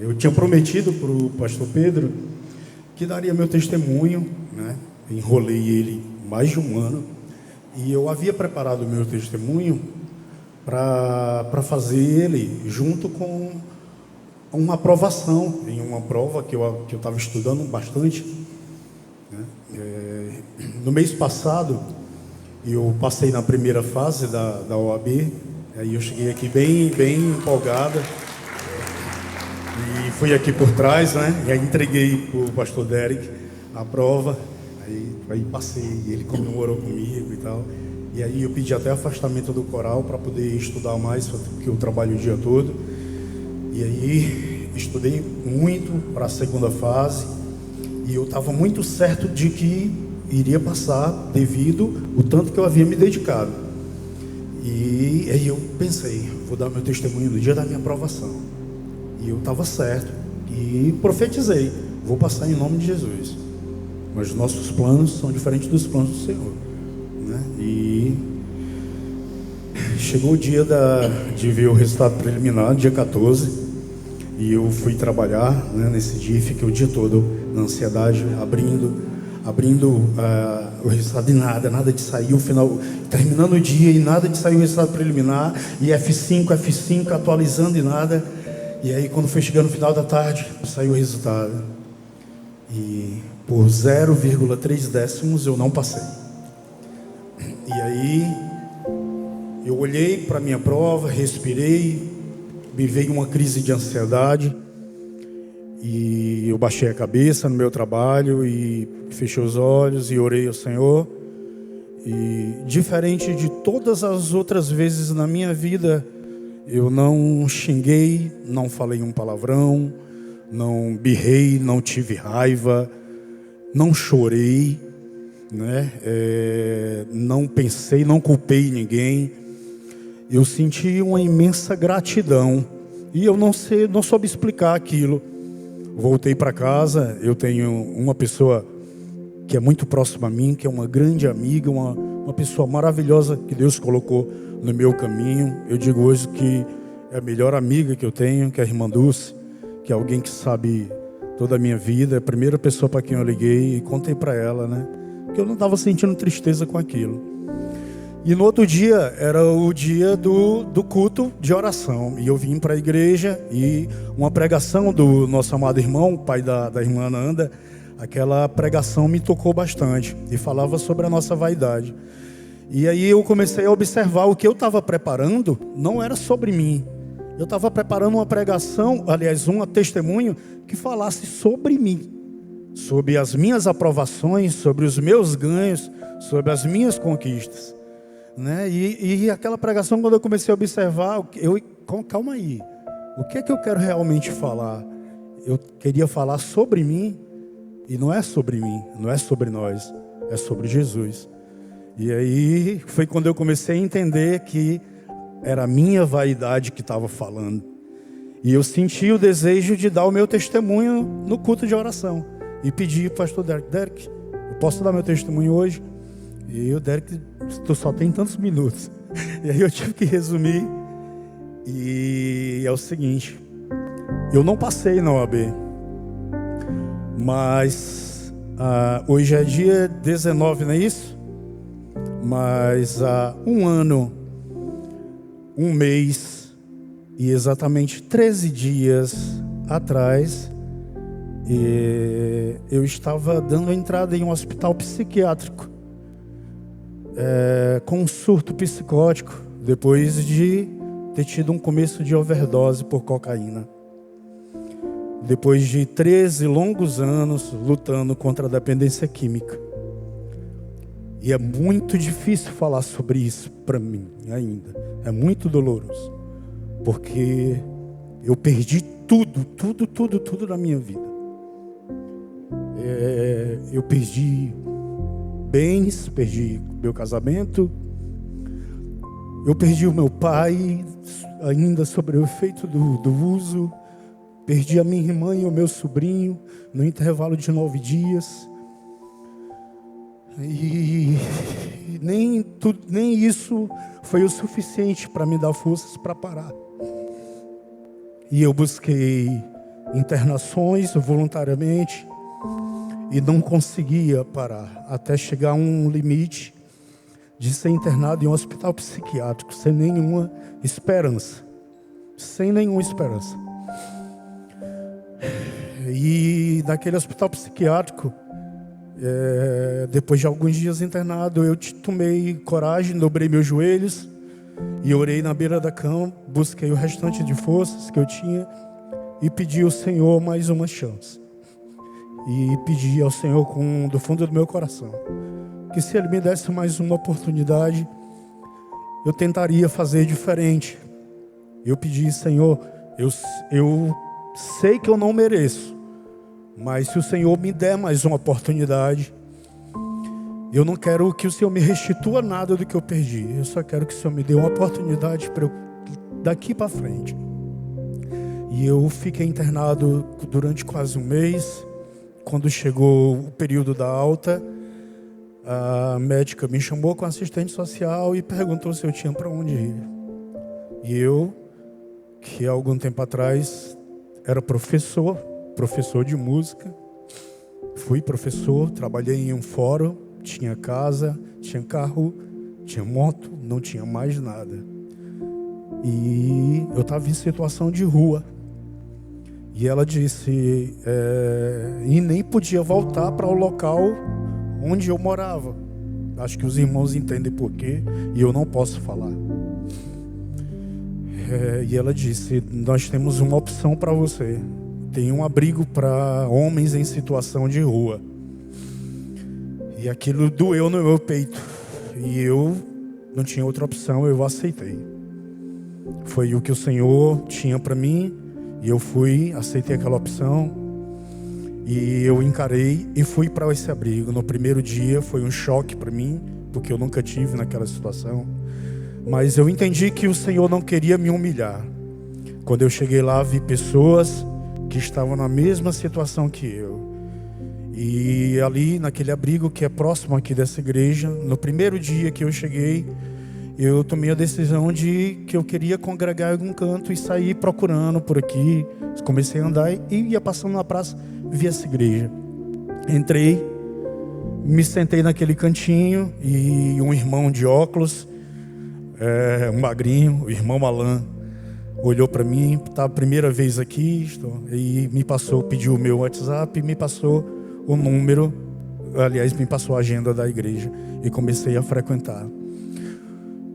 eu tinha prometido para o pastor Pedro que daria meu testemunho, né? Enrolei ele mais de um ano. E eu havia preparado o meu testemunho para fazer ele junto com uma aprovação em uma prova que eu estava estudando bastante, né? No mês passado, eu passei na primeira fase da OAB, aí eu cheguei aqui bem empolgada, e fui aqui por trás, né? E aí entreguei para o pastor Derek a prova. Aí passei, ele comemorou comigo e tal. E aí eu pedi até afastamento do coral para poder estudar mais, porque eu trabalho o dia todo. E aí estudei muito para a segunda fase. E eu estava muito certo de que iria passar devido o tanto que eu havia me dedicado. E aí eu pensei, vou dar meu testemunho no dia da minha aprovação. E eu estava certo. E profetizei, vou passar em nome de Jesus. Mas nossos planos são diferentes dos planos do Senhor, né? E chegou o dia de ver o resultado preliminar, dia 14, e eu fui trabalhar, né, nesse dia, fiquei o dia todo na ansiedade, abrindo o resultado, e nada de sair, o final, terminando o dia e nada de sair o resultado preliminar, e F5, atualizando e nada. E aí quando foi chegando no final da tarde, saiu o resultado, e por 0,3 décimos eu não passei. E aí eu olhei para a minha prova, respirei, me veio uma crise de ansiedade, e eu baixei a cabeça no meu trabalho e fechei os olhos e orei ao Senhor. E diferente de todas as outras vezes na minha vida, eu não xinguei, não falei um palavrão, não birrei, não tive raiva, não chorei, né? Não pensei, não culpei ninguém. Eu senti uma imensa gratidão e eu não soube explicar aquilo. Voltei para casa, eu tenho uma pessoa que é muito próxima a mim, que é uma grande amiga, uma pessoa maravilhosa que Deus colocou no meu caminho. Eu digo hoje que é a melhor amiga que eu tenho, que é a irmã Dulce, que é alguém que sabe toda a minha vida, é a primeira pessoa para quem eu liguei e contei para ela, né, que eu não estava sentindo tristeza com aquilo. E no outro dia era o dia do culto de oração, e eu vim para a igreja, e uma pregação do nosso amado irmão, pai da irmã Ananda, aquela pregação me tocou bastante e falava sobre a nossa vaidade. E aí eu comecei a observar o que eu estava preparando não era sobre mim. Eu estava preparando uma pregação, aliás, um testemunho que falasse sobre mim, sobre as minhas aprovações, sobre os meus ganhos, sobre as minhas conquistas, né? E aquela pregação, quando eu comecei a observar, calma aí, o que é que eu quero realmente falar? Eu queria falar sobre mim, e não é sobre mim, não é sobre nós, é sobre Jesus. E aí foi quando eu comecei a entender que era a minha vaidade que estava falando. E eu senti o desejo de dar o meu testemunho no culto de oração. E pedi para o pastor Derek, eu posso dar meu testemunho hoje? E o Derek, tu só tem tantos minutos. E aí eu tive que resumir. E é o seguinte, eu não passei na OAB. Mas hoje é dia 19, não é isso? Mas há um ano um mês e exatamente 13 dias atrás, eu estava dando entrada em um hospital psiquiátrico com um surto psicótico, depois de ter tido um começo de overdose por cocaína. Depois de 13 longos anos lutando contra a dependência química. E é muito difícil falar sobre isso para mim ainda. É muito doloroso. Porque eu perdi tudo na minha vida. Eu perdi bens, perdi meu casamento. Eu perdi o meu pai, ainda sobre o efeito do uso. Perdi a minha irmã e o meu sobrinho no intervalo de 9 dias. E nem isso foi o suficiente para me dar forças para parar. E eu busquei internações voluntariamente e não conseguia parar, até chegar a um limite de ser internado em um hospital psiquiátrico sem nenhuma esperança. Sem nenhuma esperança. E naquele hospital psiquiátrico, depois de alguns dias internado, eu tomei coragem, dobrei meus joelhos e orei na beira da cama, busquei o restante de forças que eu tinha e pedi ao Senhor mais uma chance. E pedi ao Senhor do fundo do meu coração que se Ele me desse mais uma oportunidade, eu tentaria fazer diferente. Eu pedi: Senhor, eu sei que eu não mereço, mas se o Senhor me der mais uma oportunidade, eu não quero que o Senhor me restitua nada do que eu perdi. Eu só quero que o Senhor me dê uma oportunidade para eu, daqui para frente. E eu fiquei internado durante quase um mês. Quando chegou o período da alta, a médica me chamou com assistente social e perguntou se eu tinha para onde ir. E eu, que há algum tempo atrás era professor de música, fui professor, trabalhei em um fórum, tinha casa, tinha carro, tinha moto, não tinha mais nada. E eu estava em situação de rua. E ela disse, e nem podia voltar para o local onde eu morava. Acho que os irmãos entendem por quê, e eu não posso falar. E ela disse, nós temos uma opção para você. Tem um abrigo para homens em situação de rua. E aquilo doeu no meu peito. E eu não tinha outra opção, eu aceitei. Foi o que o Senhor tinha para mim. E eu aceitei aquela opção. E eu encarei e fui para esse abrigo. No primeiro dia foi um choque para mim, porque eu nunca tive naquela situação. Mas eu entendi que o Senhor não queria me humilhar. Quando eu cheguei lá, vi pessoas que estavam na mesma situação que eu. E ali, naquele abrigo que é próximo aqui dessa igreja, no primeiro dia que eu cheguei, eu tomei a decisão de que eu queria congregar em algum canto e sair procurando por aqui. Comecei a andar e ia passando na praça, vi essa igreja. Entrei, me sentei naquele cantinho e um irmão de óculos, um magrinho, o irmão Alan, olhou para mim, tá a primeira vez aqui, e me passou, pediu o meu WhatsApp, me passou o número, aliás, me passou a agenda da igreja e comecei a frequentar.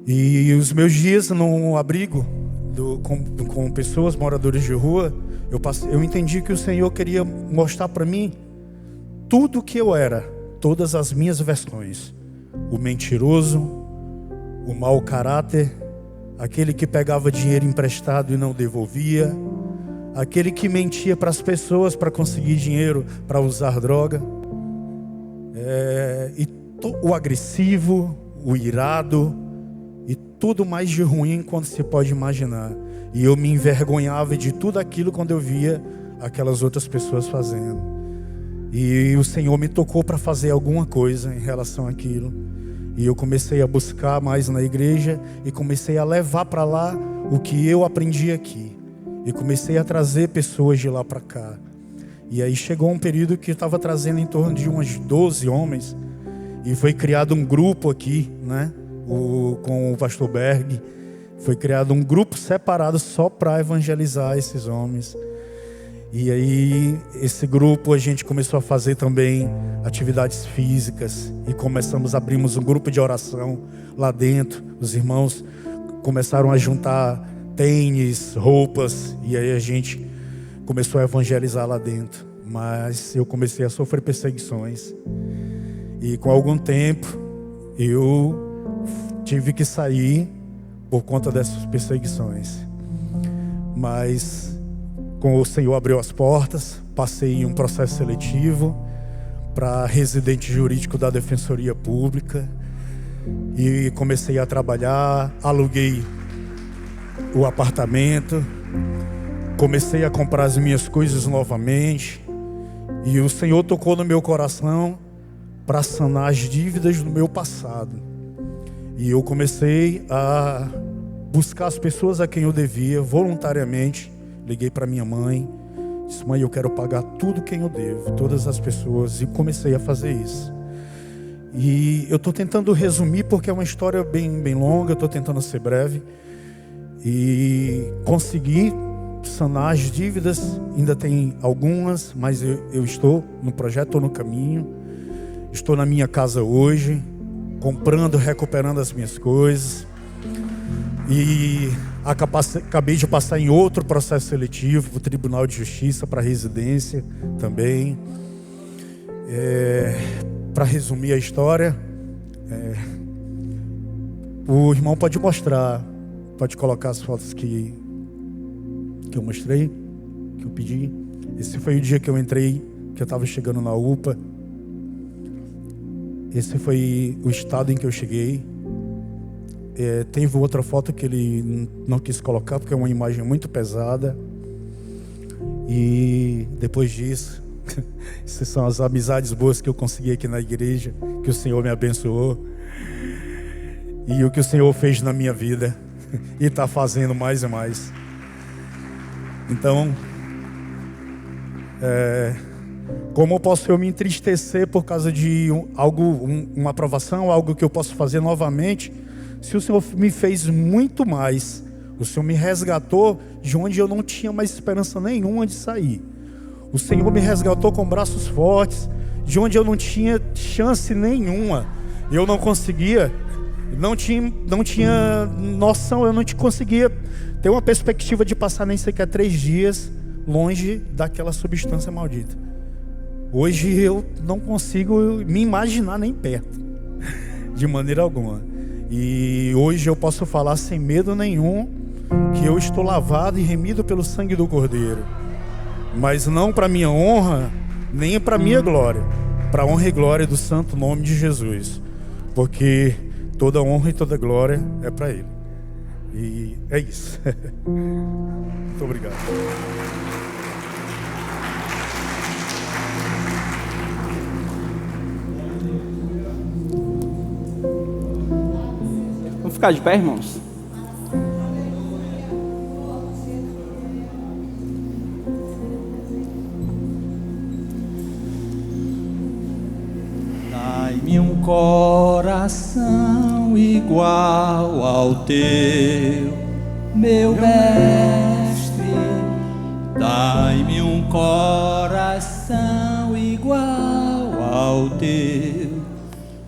E os meus dias no abrigo com pessoas, moradores de rua, eu entendi que o Senhor queria mostrar para mim tudo o que eu era, todas as minhas versões: o mentiroso, o mau caráter, aquele que pegava dinheiro emprestado e não devolvia, aquele que mentia para as pessoas para conseguir dinheiro para usar droga, o agressivo, o irado e tudo mais de ruim quando se pode imaginar. E eu me envergonhava de tudo aquilo quando eu via aquelas outras pessoas fazendo. E o Senhor me tocou para fazer alguma coisa em relação àquilo. E eu comecei a buscar mais na igreja e comecei a levar para lá o que eu aprendi aqui. E comecei a trazer pessoas de lá para cá. E aí chegou um período que eu estava trazendo em torno de umas 12 homens. E foi criado um grupo aqui, né? Com o pastor Berg. Foi criado um grupo separado só para evangelizar esses homens. E aí, esse grupo, a gente começou a fazer também atividades físicas. E abrimos um grupo de oração lá dentro. Os irmãos começaram a juntar tênis, roupas. E aí a gente começou a evangelizar lá dentro. Mas eu comecei a sofrer perseguições. E com algum tempo, eu tive que sair por conta dessas perseguições. Mas com o Senhor abriu as portas, passei em um processo seletivo para residente jurídico da Defensoria Pública e comecei a trabalhar, aluguei o apartamento, comecei a comprar as minhas coisas novamente e o Senhor tocou no meu coração para sanar as dívidas do meu passado. E eu comecei a buscar as pessoas a quem eu devia voluntariamente. Liguei para minha mãe, disse: mãe, eu quero pagar tudo quem eu devo, todas as pessoas. E comecei a fazer isso. E eu estou tentando resumir porque é uma história bem longa, eu estou tentando ser breve. E consegui sanar as dívidas, ainda tem algumas, mas eu estou no projeto, estou no caminho. Estou na minha casa hoje, comprando, recuperando as minhas coisas. E acabei de passar em outro processo seletivo, o Tribunal de Justiça para residência também. Para resumir a história, o irmão pode mostrar, pode colocar as fotos que eu mostrei, que eu pedi. Esse foi o dia que eu entrei, que eu estava chegando na UPA. Esse foi o estado em que eu cheguei. Teve outra foto que ele não quis colocar porque é uma imagem muito pesada. E depois disso, essas são as amizades boas que eu consegui aqui na igreja, que o Senhor me abençoou. E o que o Senhor fez na minha vida e está fazendo mais e mais. Então, como posso eu me entristecer por causa de uma aprovação, algo que eu posso fazer novamente, se o Senhor me fez muito mais? O Senhor me resgatou de onde eu não tinha mais esperança nenhuma de sair. O Senhor me resgatou com braços fortes, de onde eu não tinha chance nenhuma. Eu não conseguia, não tinha noção, eu não conseguia ter uma perspectiva de passar nem sequer 3 dias longe daquela substância maldita. Hoje eu não consigo me imaginar nem perto, de maneira alguma. E hoje eu posso falar sem medo nenhum que eu estou lavado e remido pelo sangue do Cordeiro. Mas não para minha honra, nem para minha glória, para a honra e glória do santo nome de Jesus. Porque toda honra e toda glória é para Ele. E é isso. Muito obrigado. Vamos ficar de pé, irmãos? Dai-me um coração igual ao teu, meu mestre. Dai-me um coração igual ao teu,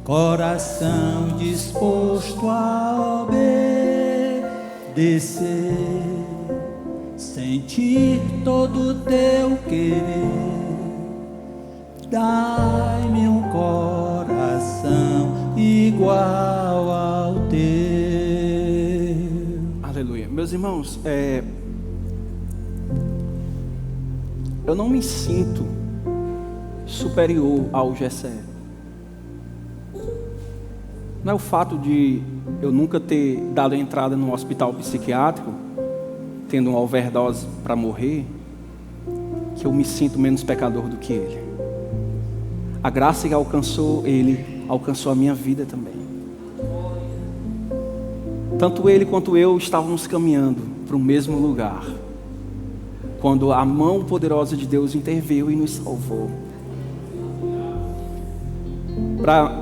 coração disposto a obedecer, sentir todo o teu querer. Dai-me um coração igual ao teu. Aleluia. Meus irmãos, eu não me sinto superior ao Gessé. Não é o fato de eu nunca ter dado entrada num hospital psiquiátrico, tendo uma overdose para morrer, que eu me sinto menos pecador do que ele. A graça que alcançou ele, alcançou a minha vida também. Tanto ele quanto eu estávamos caminhando para o mesmo lugar, quando a mão poderosa de Deus interveio e nos salvou. Para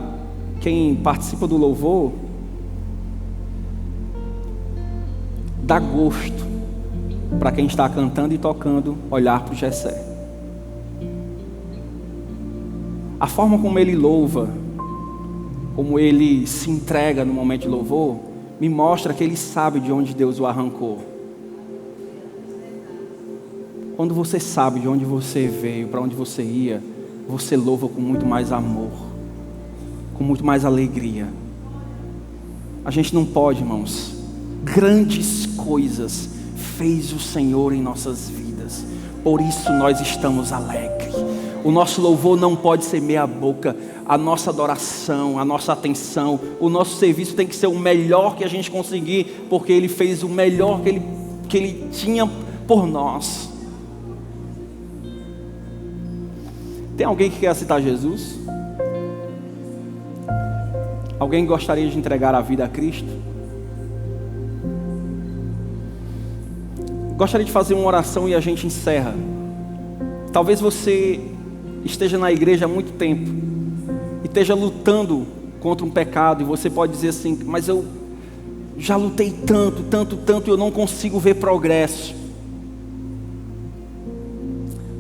quem participa do louvor, dá gosto para quem está cantando e tocando olhar para o Jessé. A forma como ele louva, como ele se entrega no momento de louvor, me mostra que ele sabe de onde Deus o arrancou. Quando você sabe de onde você veio, para onde você ia, você louva com muito mais amor, com muito mais alegria. A gente não pode, irmãos, grandes coisas fez o Senhor em nossas vidas, por isso nós estamos alegres. O nosso louvor não pode ser meia boca, a nossa adoração, a nossa atenção, o nosso serviço tem que ser o melhor que a gente conseguir, porque Ele fez o melhor que Ele tinha por nós. Tem alguém que quer aceitar Jesus? Alguém gostaria de entregar a vida a Cristo? Gostaria de fazer uma oração e a gente encerra. Talvez você esteja na igreja há muito tempo e esteja lutando contra um pecado, e você pode dizer assim: mas eu já lutei tanto e eu não consigo ver progresso.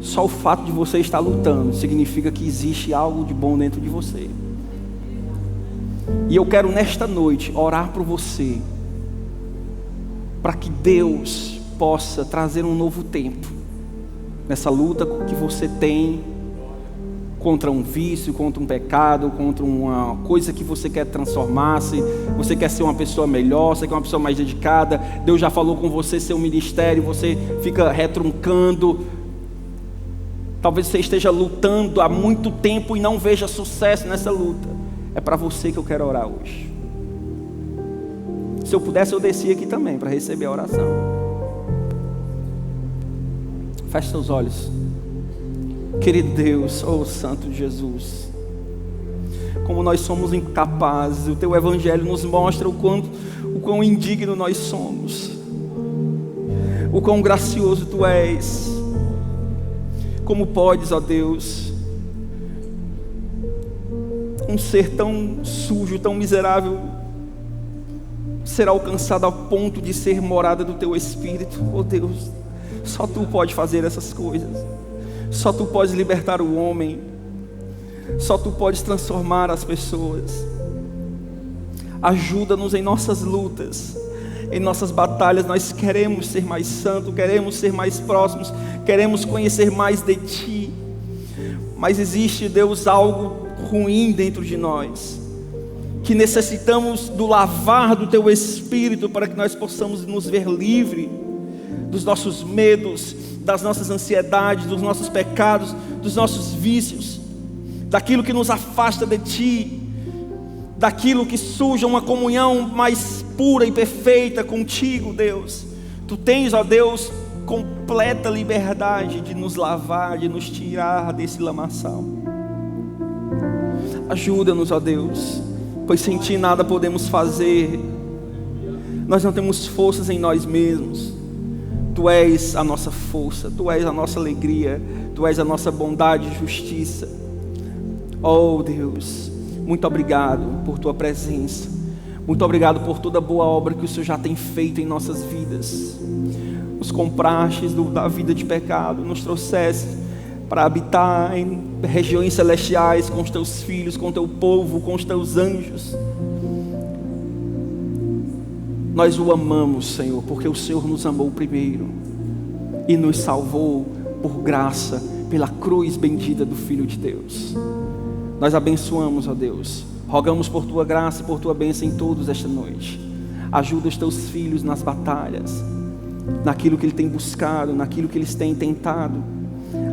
Só o fato de você estar lutando significa que existe algo de bom dentro de você. E eu quero nesta noite orar por você, para que Deus possa trazer um novo tempo nessa luta que você tem contra um vício, contra um pecado, contra uma coisa que você quer transformar-se. Você quer ser uma pessoa melhor, você quer uma pessoa mais dedicada. Deus já falou com você seu ministério, você fica retruncando. Talvez você esteja lutando há muito tempo e não veja sucesso nessa luta. É para você que eu quero orar hoje. Se eu pudesse, eu descia aqui também para receber a oração. Feche seus olhos. Querido Deus, oh Santo Jesus, como nós somos incapazes, o Teu Evangelho nos mostra o quão indigno nós somos, o quão gracioso Tu és. Como podes, ó Deus, um ser tão sujo, tão miserável, ser alcançado ao ponto de ser morada do Teu Espírito? Oh Deus, só Tu pode fazer essas coisas. Só Tu podes libertar o homem. Só Tu podes transformar as pessoas. Ajuda-nos em nossas lutas, em nossas batalhas. Nós queremos ser mais santos, queremos ser mais próximos, queremos conhecer mais de Ti. Mas existe, Deus, algo ruim dentro de nós, que necessitamos do lavar do Teu Espírito, para que nós possamos nos ver livres dos nossos medos, das nossas ansiedades, dos nossos pecados, dos nossos vícios, daquilo que nos afasta de Ti, daquilo que suja uma comunhão mais pura e perfeita contigo, Deus. Tu tens, ó Deus, completa liberdade de nos lavar, de nos tirar desse lamaçal. Ajuda-nos, ó Deus, pois sem Ti nada podemos fazer. Nós não temos forças em nós mesmos. Tu és a nossa força, Tu és a nossa alegria, Tu és a nossa bondade e justiça. Oh Deus, muito obrigado por Tua presença. Muito obrigado por toda boa obra que o Senhor já tem feito em nossas vidas. Nos comprastes da vida de pecado, nos trouxeste para habitar em regiões celestiais com os Teus filhos, com o Teu povo, com os Teus anjos. Nós o amamos, Senhor, porque o Senhor nos amou primeiro e nos salvou por graça, pela cruz bendita do Filho de Deus. Nós abençoamos, ó Deus, rogamos por Tua graça e por Tua bênção em todos esta noite. Ajuda os Teus filhos nas batalhas, naquilo que eles têm buscado, naquilo que eles têm tentado.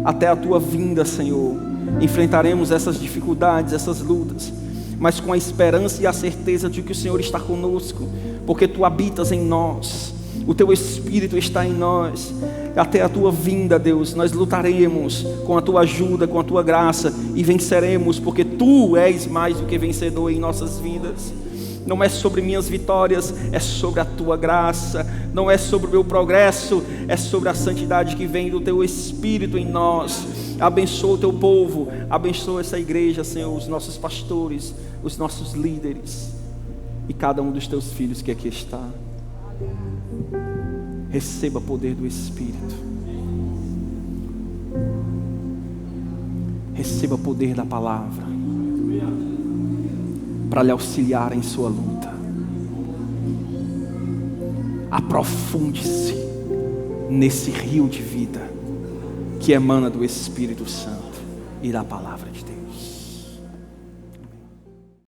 Até a Tua vinda, Senhor, enfrentaremos essas dificuldades, essas lutas, mas com a esperança e a certeza de que o Senhor está conosco, porque Tu habitas em nós, o Teu Espírito está em nós. Até a Tua vinda, Deus, nós lutaremos com a Tua ajuda, com a Tua graça, e venceremos, porque Tu és mais do que vencedor em nossas vidas. Não é sobre minhas vitórias, é sobre a Tua graça. Não é sobre o meu progresso, é sobre a santidade que vem do Teu Espírito em nós. Abençoa o Teu povo, abençoa essa igreja, Senhor, os nossos pastores, os nossos líderes e cada um dos Teus filhos que aqui está. Receba poder do Espírito. Receba poder da palavra para lhe auxiliar em sua luta. Aprofunde-se nesse rio de vida que emana do Espírito Santo e da palavra de Deus.